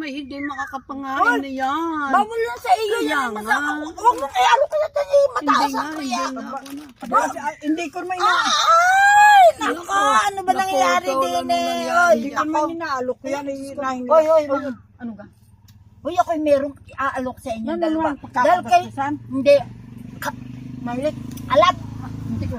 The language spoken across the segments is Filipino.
May hindi makakapangain na yan. Bawal lang sa iyo Kaya yan. nga. Huwag mo kaya ano kaya tayo mataas Hindi nga, ang hindi kaya. nga. Hindi ko naman Ay! Nako! Ano ba nangyayari din eh? Oy, hindi ko naman inaalok ko yan. Oy, Ano ka? Uy, ako'y merong iaalok sa inyo Ano dalawa. naman, Dahil kay... pagkakabastusan? Hindi. Malik. Alat. Hindi ko.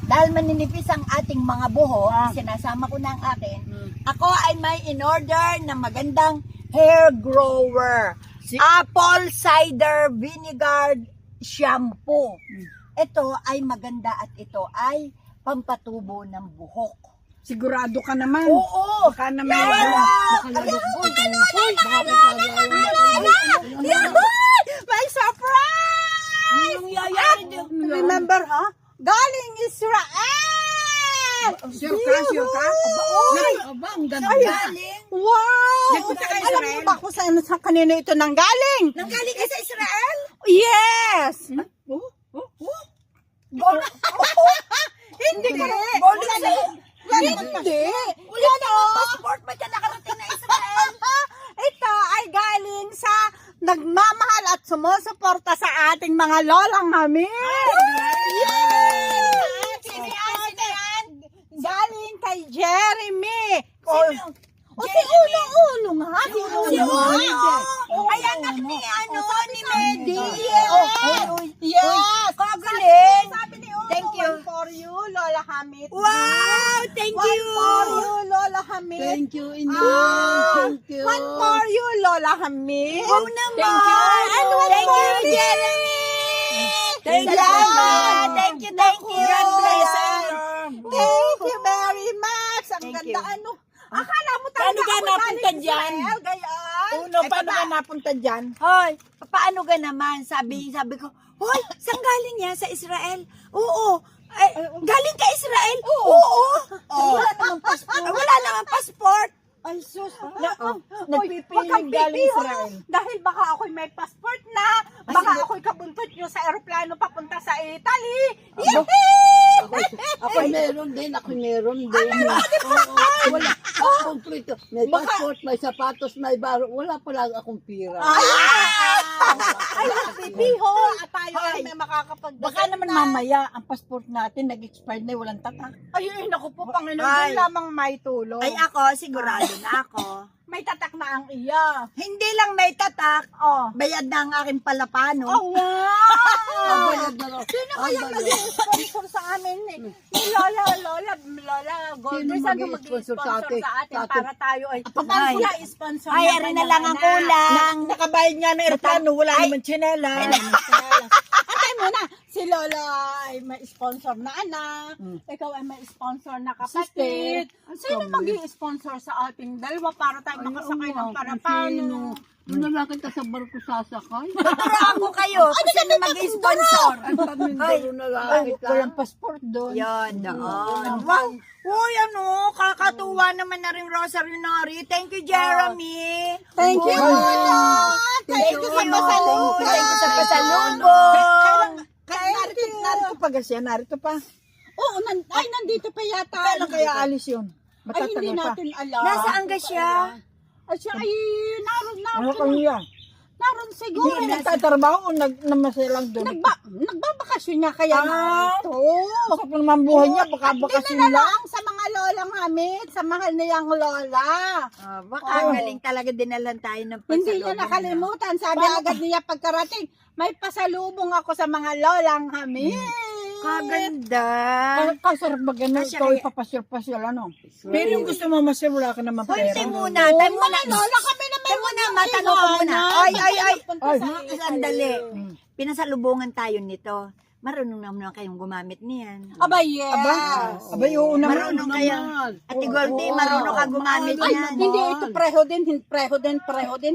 Dahil maninipis ang ating mga buhok, sinasama ko na ang akin. Ako ay may in-order na magandang hair grower. Apple cider vinegar shampoo. Ito ay maganda at ito ay pampatubo ng buhok. Sigurado ka naman. Oo! Baka naman. May surprise! Anong nangyayari din? Remember, ha? Galing Israel! Sure ka? Aba, ang ganda. Galing? Wow! Nagpunta ka Alam Israel? mo ba kung sa kanino ito nanggaling? Nanggaling ka sa Israel? Yes! Hindi ko Hindi. Wala namang passport ba dyan nakarating na Israel? Ito ay galing sa nagmamahal at sumusuporta sa ating mga lolang namin. Sino yan? Galing kay Jeremy. Sino? O si Uno-Uno nga. Si Uno. Ay, anak ni ni Medi. Yes. Kagaling. Sabi ni Uno, Thank you. one for you, Lola Hamid. Wow, thank One you. for you, Lola Hamid. Thank you, Inday. Thank you. One for you, Lola Hamid. Wow naman. Thank you. And one Thank for you, Jeremy. Thank you. Salamat. Thank you. God bless you. Thank you very much. Ang Thank ganda, you. ano? Akala mo talaga Paano ka ako napunta galing dyan? Israel, gayon. Uno, paano ka napunta dyan? Hoy, paano ka naman? Sabi ko, hoy, saan galing yan? Sa Israel? Oo. Ay, galing ka Israel? Oo. Wala namang passport. Wala namang passport. Ay, sus. Nagpipiling galing Israel. Dahil baka ako'y may passport na. Baka ako'y kabuntot nyo sa aeroplano papunta sa Italy. Ako meron din. Oo, wala. Kompleto. May passport, may sapatos, may baro. Wala pa lang akong pira. Ay, pipiho. At tayo ay may makakapagdasal. Baka naman mamaya, ang passport natin nag-expired na walang tatak. Ay, naku po, Panginoon. Ay. Doon lamang may tulong. Ay, ako, sigurado na ako. May tatak na ang iya. Hindi lang may tatak, Oh. bayad na ang aking palapano. Oh, wow! Ang bayad na lang. Sino kaya mag-sponsor sa amin? Ni Lola Golders, Sino ano mag-i-sponsor mag-sponsor sa atin? sa atin Sa atin? para tayo ay Ay. sponsor Ay, ari na lang ang kulang. Nakabayad nga ng aeroplano, wala naman tsinela. Atay muna, si Lola ay may sponsor na anak, ikaw ay may sponsor na kapatid. Sino mag-i-sponsor sa ating dalawa para tayo makasakay ng parapano? Doon na lang kita sa barko sasakay. Tuturuan ko kayo kung sino mag-sponsor. At pamindaro na lang kita. Walang passport doon. Yan, doon. Wow. Uy, ano, kakatuwa naman na rin Rosary Nori. Thank you, Jeremy. Thank you, Thank you sa Uno. pasalubong. Thank you sa pasalubong. Narito pa gasya, narito pa. Oo, nandito pa yata. Kailan kaya alis yun? Ay, hindi Matatagal pa. natin alam. Nasaan ka siya? Ay, siya ay Ano kanya? naroon siguro. Hindi nagtatrabaho o namasalang doon? Nagbabakasyon niya kaya ito. Baka pa naman buhay niya, baka bakasyon lang. lang sa mga lolang hamid, sa mahal niyang lola. Baka galing talaga dinalan tayo ng pasalubong. Hindi niya nakalimutan. Sabi agad niya pagkarating, may pasalubong ako sa mga lolang hamid. Kaganda. Kasarap ba gano'n, Kasya ikaw kaya- ipapasyal-pasyal, ano? Pero yung gusto mo masyal, wala ka naman Hoy, pera. tayo muna. Tayo muna. Lola kami na Tayo muna, matanong ko muna. Ay. Sandali. Hmm. Pinasalubungan tayo nito. Marunong naman kayong gumamit niyan. Aba, yes. Aba, oo naman. Marunong kayo. Ate Goldie, marunong ka gumamit Ay, niyan. hindi ito preho din.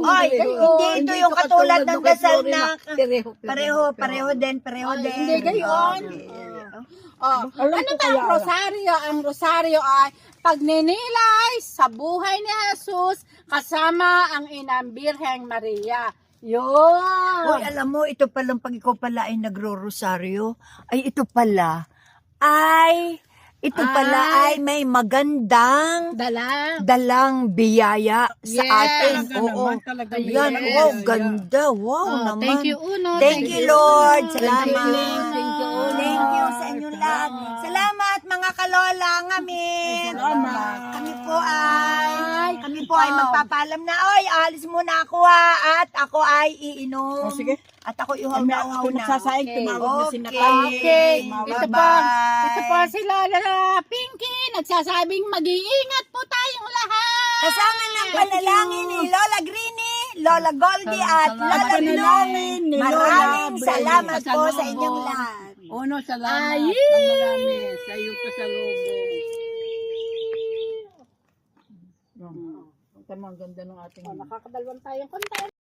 Ay, hindi ito yung katulad ng dasal na Pareho. pareho din. Hindi gayon. Oh, Alam ano ko ba kaya. ang rosaryo? Ang rosaryo ay pagninilay sa buhay ni Jesus kasama ang inang Birheng Maria. Yun. Hoy, alam mo, ito palang pag ikaw pala ay nagro-rosaryo, ay ito pala ay ito pala ay may magandang dalang biyaya sa atin. Oo. Yan, wow, ganda. Wow naman. Thank you, Uno. Thank you, Lord. Salamat. Thank you. Thank you sa inyong lahat. Salamat, mga kalola. Kami po ay magpapaalam na. Oy, alis muna ako ha. At ako ay iinom. Sige. At ako iuhaw na uhaw na. Nagsasayang, tumawag na si Okay. Natalie. Okay. Bye-bye. Ito po si Lola Pinky. Nagsasabing mag-iingat po tayong lahat. Kasama ng panalangin ni Lola Greenie, Lola Goldie at Lola panalangin Blue. ni Lola Maraming Bray. salamat po sa Pasalubong. inyong lahat. Uno, salamat. Ay! Marami sa iyong pasalubong. Tama, ang ganda ng ating... Nakakadalawang tayong konti.